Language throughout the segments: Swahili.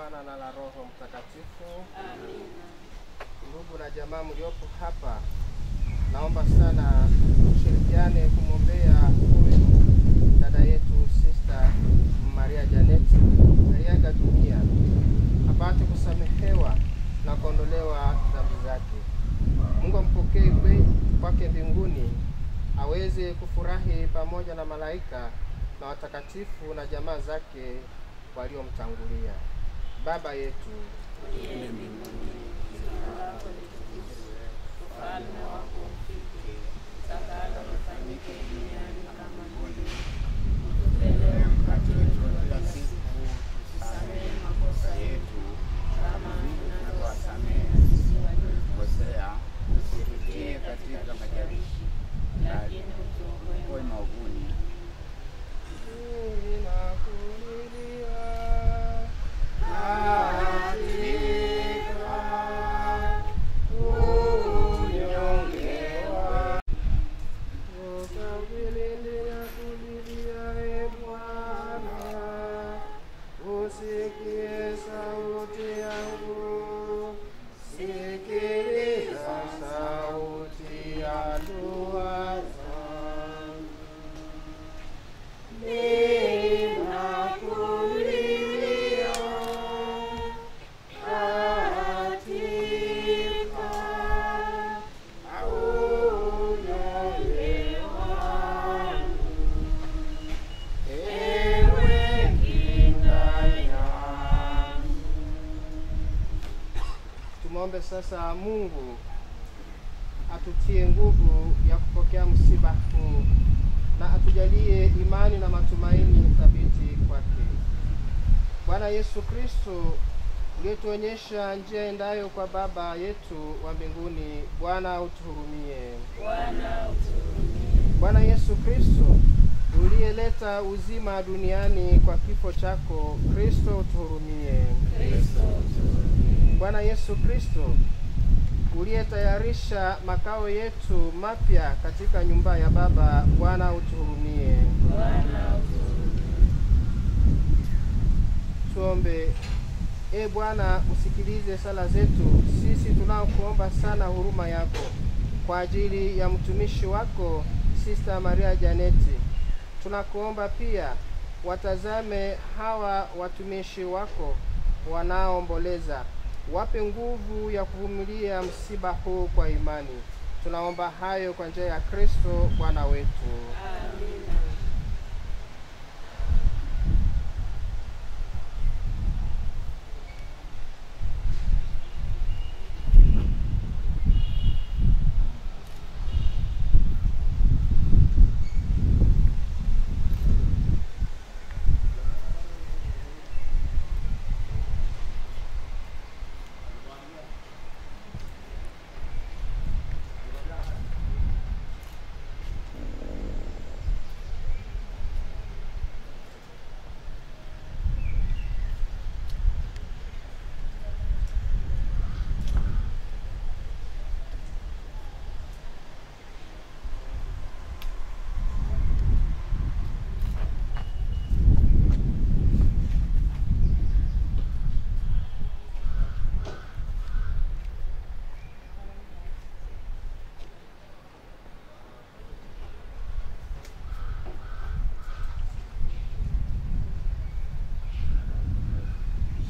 Mwana na la Roho Mtakatifu. Amina. Ndugu na jamaa mliopo hapa, naomba sana tushirikiane kumwombea huyu dada yetu Sister Maria Janet aliaga dunia, apate kusamehewa na kuondolewa dhambi zake. Mungu ampokee kwake mbinguni, aweze kufurahi pamoja na malaika na watakatifu na jamaa zake waliomtangulia. Baba yetu Uliye mbinguni, jina lako litukuzwe, ufalme wako ufike, utakalo lifanyike duniani kama mbinguni. Utupe leo mkate wetu wa kila siku, tusamehe makosa yetu kama tunavyowasamehe sisi waliokosea, usitutie katika majaribu, lakini utuokoe maovuni. Usikie sauti yangu, sikiliza sauti ya dua zangu. Ninakulilia katika unyonge wangu, ewe kinga yangu. Tumwombe sasa Mungu atutie nguvu ya kupokea msiba huu na atujalie imani na matumaini thabiti kwake. Bwana Yesu Kristo, uliyetuonyesha njia endayo kwa Baba yetu wa mbinguni, Bwana utuhurumie. Bwana utuhurumie. Bwana Yesu Kristo, uliyeleta uzima duniani kwa kifo chako, Kristo utuhurumie. Kristo utuhurumie. Bwana Yesu Kristo, uliyetayarisha makao yetu mapya katika nyumba ya Baba, Bwana utuhurumie. Bwana utuhurumie. Tuombe. E Bwana, usikilize sala zetu sisi tunaokuomba sana huruma yako kwa ajili ya mtumishi wako Sister Maria Janeti. Tunakuomba pia watazame hawa watumishi wako wanaoomboleza, wape nguvu ya kuvumilia msiba huu kwa imani. Tunaomba hayo kwa njia ya Kristo Bwana wetu. Amina.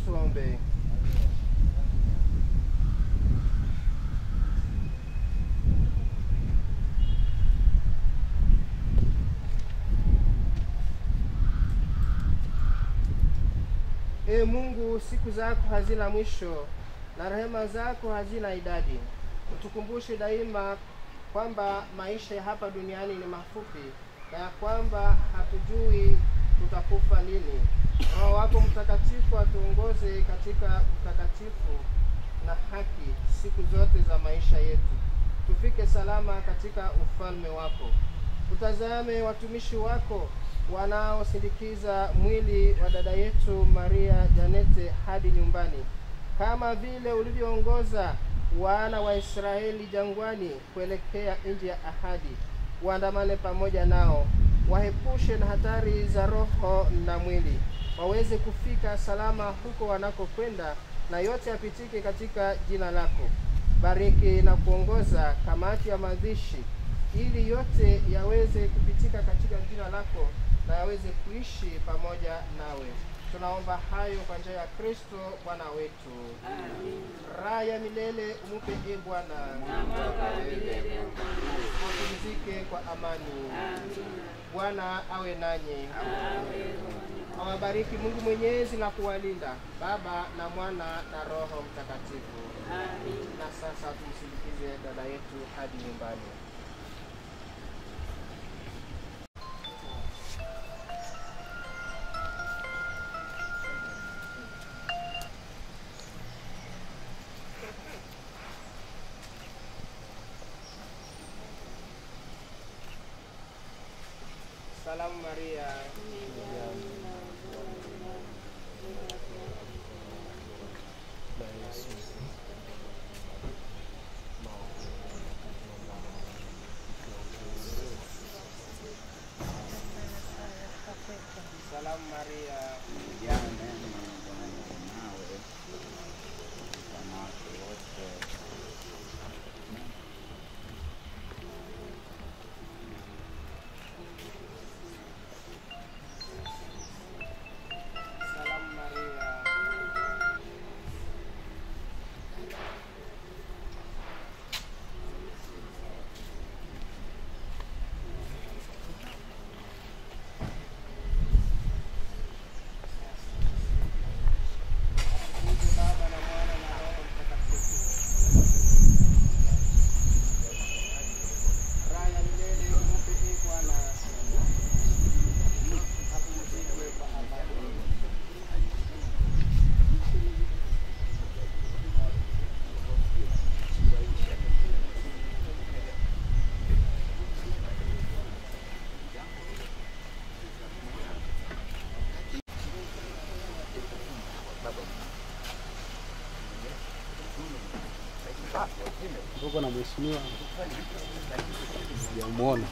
Tuombe. E Mungu, siku zako hazina mwisho na rehema zako hazina idadi. Utukumbushe daima kwamba maisha ya hapa duniani ni mafupi na ya kwamba hatujui tutakufa lini. Roho wako Mtakatifu atuongoze katika utakatifu na haki siku zote za maisha yetu, tufike salama katika ufalme wako. Utazame watumishi wako wanaosindikiza mwili wa dada yetu Maria Janete hadi nyumbani, kama vile ulivyoongoza wana wa Israeli jangwani kuelekea nchi ya ahadi. Waandamane pamoja nao, wahepushe na hatari za roho na mwili, waweze kufika salama huko wanakokwenda, na yote yapitike katika jina lako. Bariki na kuongoza kamati ya mazishi, ili yote yaweze kupitika katika jina lako na yaweze kuishi pamoja nawe. Tunaomba hayo kwa njia ya Kristo Bwana wetu. Amen. Raha ya milele umupe e Bwana, Na mwanga wa milele wapumzike kwa amani. Amina. Bwana awe nanyi, Awe awabariki Mungu Mwenyezi na kuwalinda, Baba na Mwana na Roho Mtakatifu. Amen. Na sasa tumsindikize dada yetu hadi nyumbani. Salamu Maria, Salamu Maria, Salamu Maria, Mungu Baba na Mwana na Roho Mtakatifu. Raha ya milele umupe e Bwana, apumzike kwa amani. Tuko na mheshimiwa sijamuona.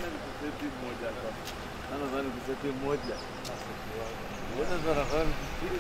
kuseti mmoja hapa. Nadhani kuseti mmoja. Mbona tunafanya kitu?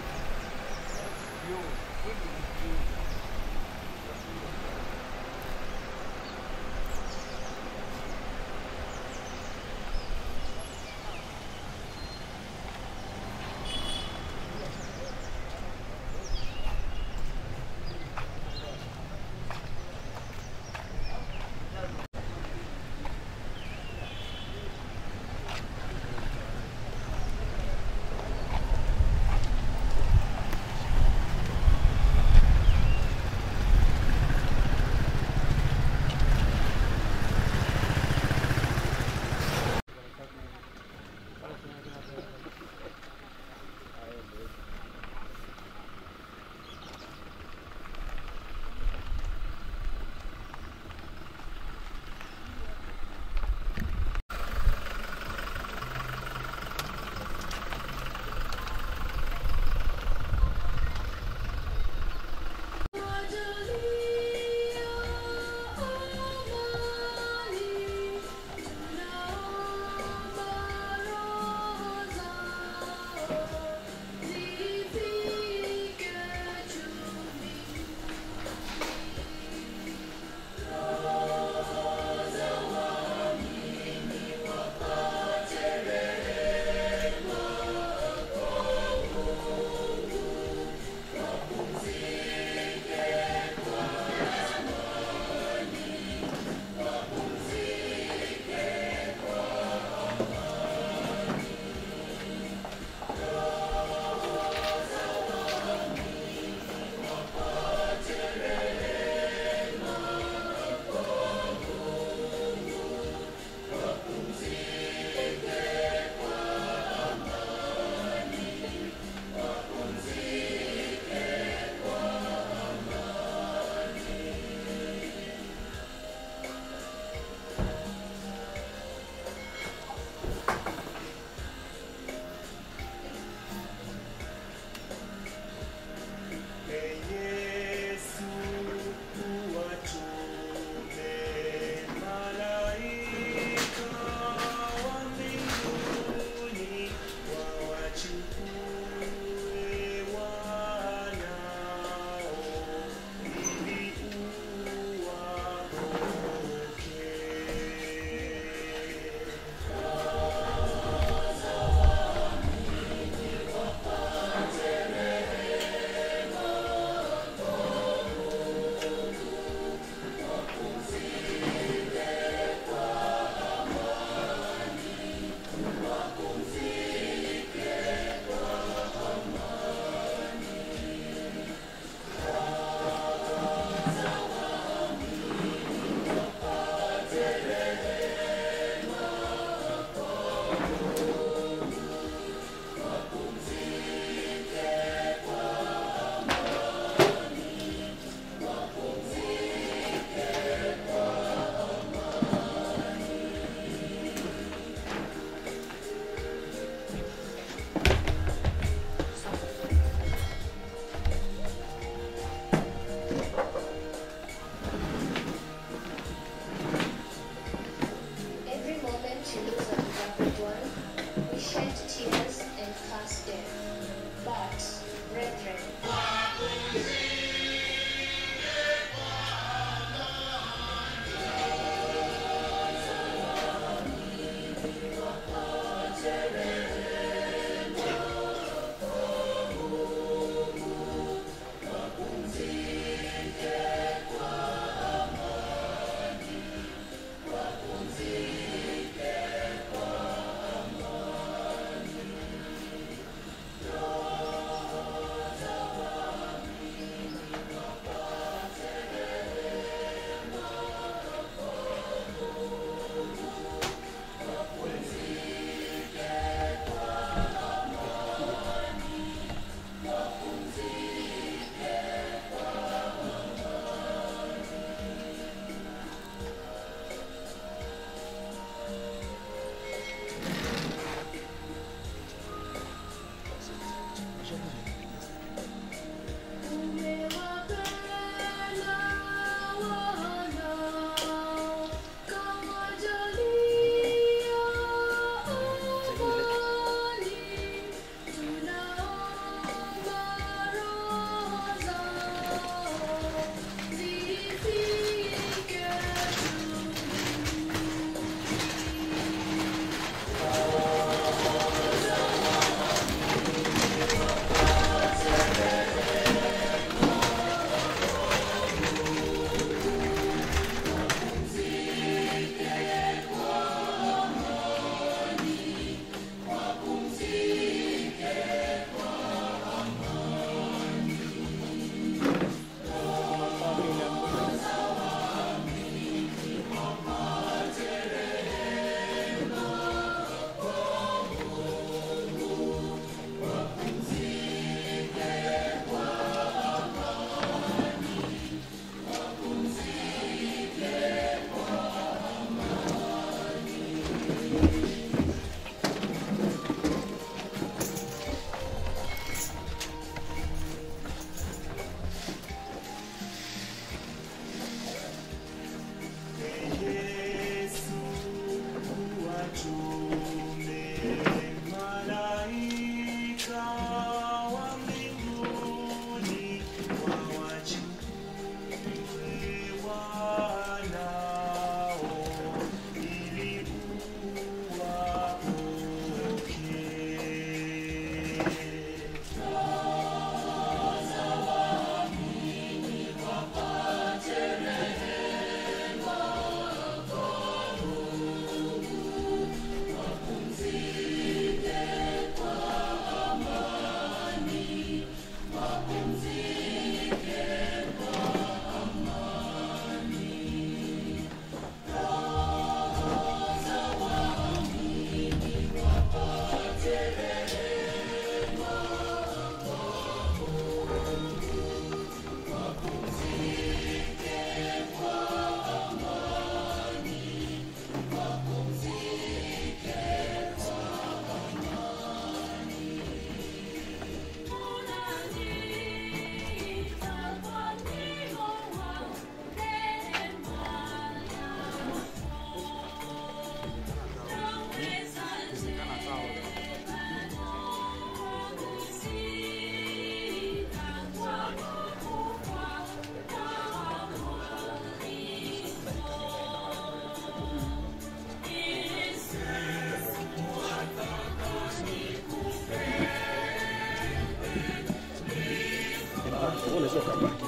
unaweza kubaki.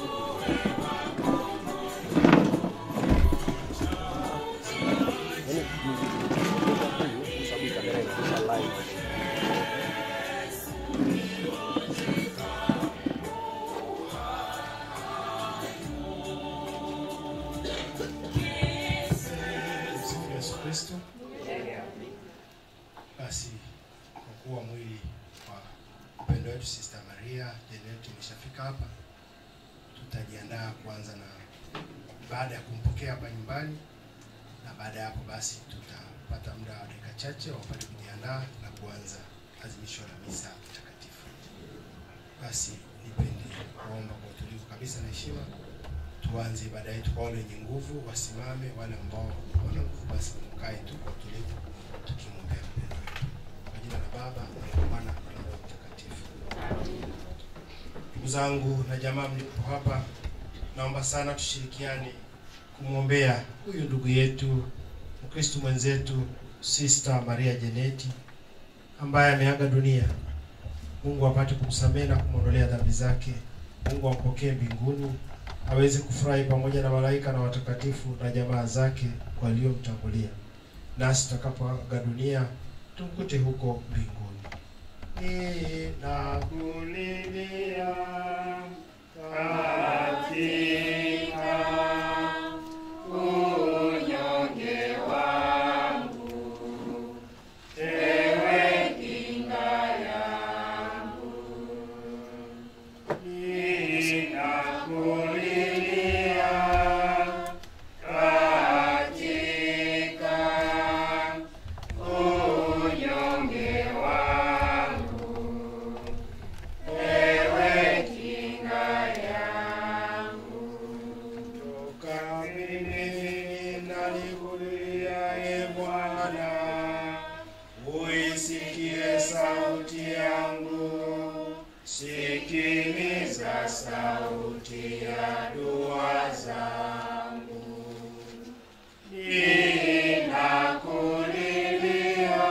Sababu kamera inaonyesha live. Yesu Kristo. Basi kwa kuwa mwili wa upendo wetu Sister Maria Janet imeshafika hapa, tutajiandaa kuanza na baada ya kumpokea hapa nyumbani, na baada ya hapo basi tutapata muda wa dakika chache wapate kujiandaa na kuanza azimisho la misa takatifu. Basi nipende kuomba kwa utulivu kabisa na heshima tuanze ibada yetu. Kwa wale wenye nguvu wasimame, wale ambao wana nguvu basi mkae tu kwa utulivu tukimwombea mpendwa wetu. Kwa jina la Baba na la Mwana na la Roho Mtakatifu. Ndugu zangu na jamaa mlipo hapa, naomba sana tushirikiane kumwombea huyu ndugu yetu Mkristo mwenzetu Sister Maria Janet ambaye ameaga dunia. Mungu apate kumsamehe na kumwondolea dhambi zake. Mungu ampokee mbinguni, aweze kufurahi pamoja na malaika na watakatifu na jamaa zake waliomtangulia. Nasi tutakapoaga dunia tumkute huko mbinguni. Ninakulilia katika unyonge wangu, ewe kinga yangu. Ninakulilia katika unyonge wangu, ewe kinga yangu. Toka mimi nalikulilia, e Bwana, uisikie sauti yangu, sikiliza sauti ya dua zangu. Ninakulilia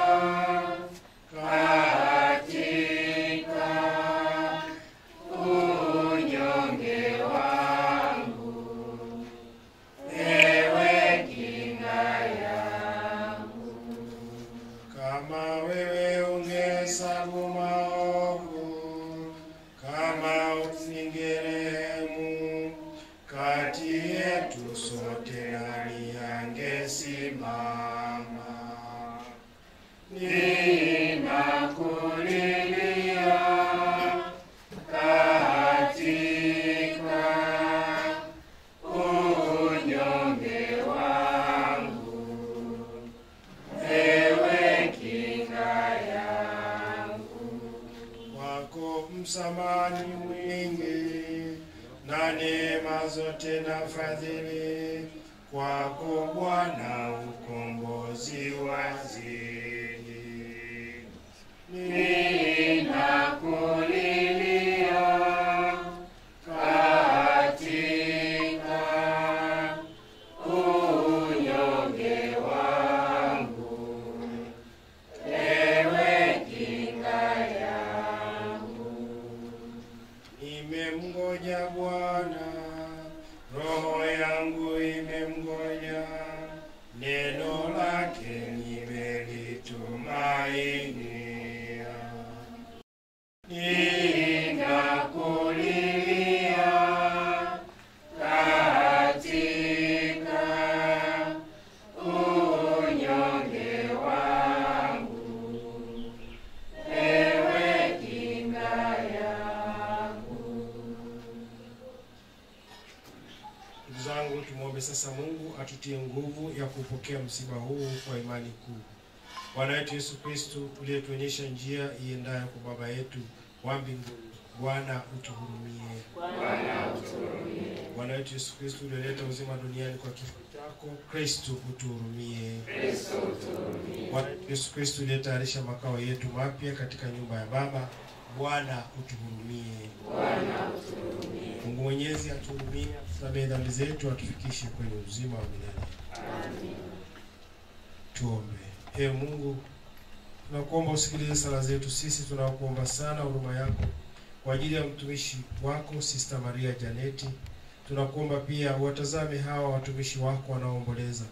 katika unyonge wangu, ewe kinga yangu. Kama wewe ungehesabu maovu, kama usingerehemu, kati yetu sote nani angesimama? Ninakulilia katika unyonge wangu, ewe kinga yangu. Wako msamani mwingi na neema zote na fadhili, kwako Bwana ukombozi wazidi. Ninakulilia katika unyonge wangu, ewe kinga yangu. Nimemngoja Bwana, roho yangu imemngoja, neno lake nimelitumainia. Ninakulilia katika unyonge wangu, ewe kinga yangu. Ndugu zangu, tumwombe sasa Mungu atutie nguvu ya kupokea msiba huu kwa imani kuu. Bwana wetu Yesu Kristo, uliyetuonyesha njia iendayo kwa Baba yetu wa mbinguni, Bwana utuhurumie. Bwana utuhurumie. Bwana wetu Yesu Kristo, uliyeleta uzima duniani kwa kifo chako, Kristo utuhurumie. Kristo utuhurumie. Bwana wetu Yesu Kristo, uliyetayarisha makao yetu mapya katika nyumba ya Baba, Bwana utuhurumie. Bwana utuhurumie. Mungu Mwenyezi atuhurumie, tusamehe dhambi zetu, atufikishe kwenye uzima wa milele. Amen. Tuombe. Ee Mungu, tunakuomba usikilize sala zetu. Sisi tunakuomba sana huruma yako, kwa ajili ya mtumishi wako Sister Maria Janeti. Tunakuomba pia watazame hawa watumishi wako wanaoomboleza,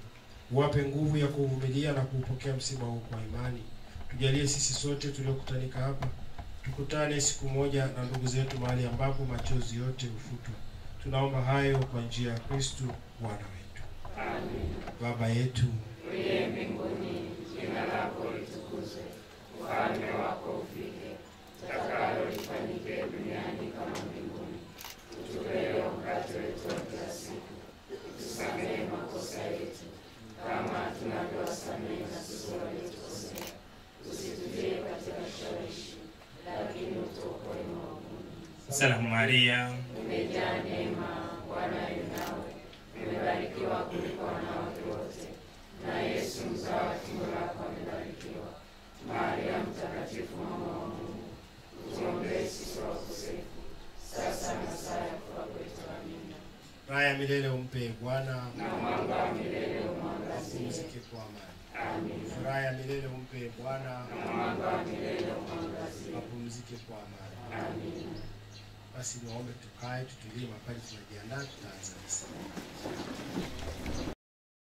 uwape nguvu ya kuvumilia na kuupokea msiba huu kwa imani. Tujalie sisi sote tuliokutanika hapa tukutane siku moja na ndugu zetu mahali ambapo machozi yote hufutwa. Tunaomba hayo kwa njia ya Kristo Bwana wetu. Amen. Baba yetu Uliye mbinguni, jina lako litukuzwe, ufalme wako ufike, utakalo lifanyike duniani kama mbinguni. Utupe leo mkate wetu wa kila siku, tusamehe makosa yetu kama tunavyowasamehe na sisi waliotukosea, usitutie katika shawishi, lakini utuokoe maovuni. Salamu Maria, Umejaa neema, Bwana yu nawe, umebarikiwa kuliko wanawake wote, na Yesu mzao wa tumbo lako amebarikiwa. Maria mtakatifu, mama wa Mungu, utuombee sisi wakosefu, sasa na saa ya kufa kwetu. Amina. raha ya milele umpe Bwana, Na mwanga wa milele umwangazie. apumzike kwa amani. Amina. Raha ya milele umpe Bwana, Na mwanga wa milele umwangazie. apumzike kwa amani. Amina. Basi niwaombe tukae tutulie, mapali tunajiandaa, tutaanza misa.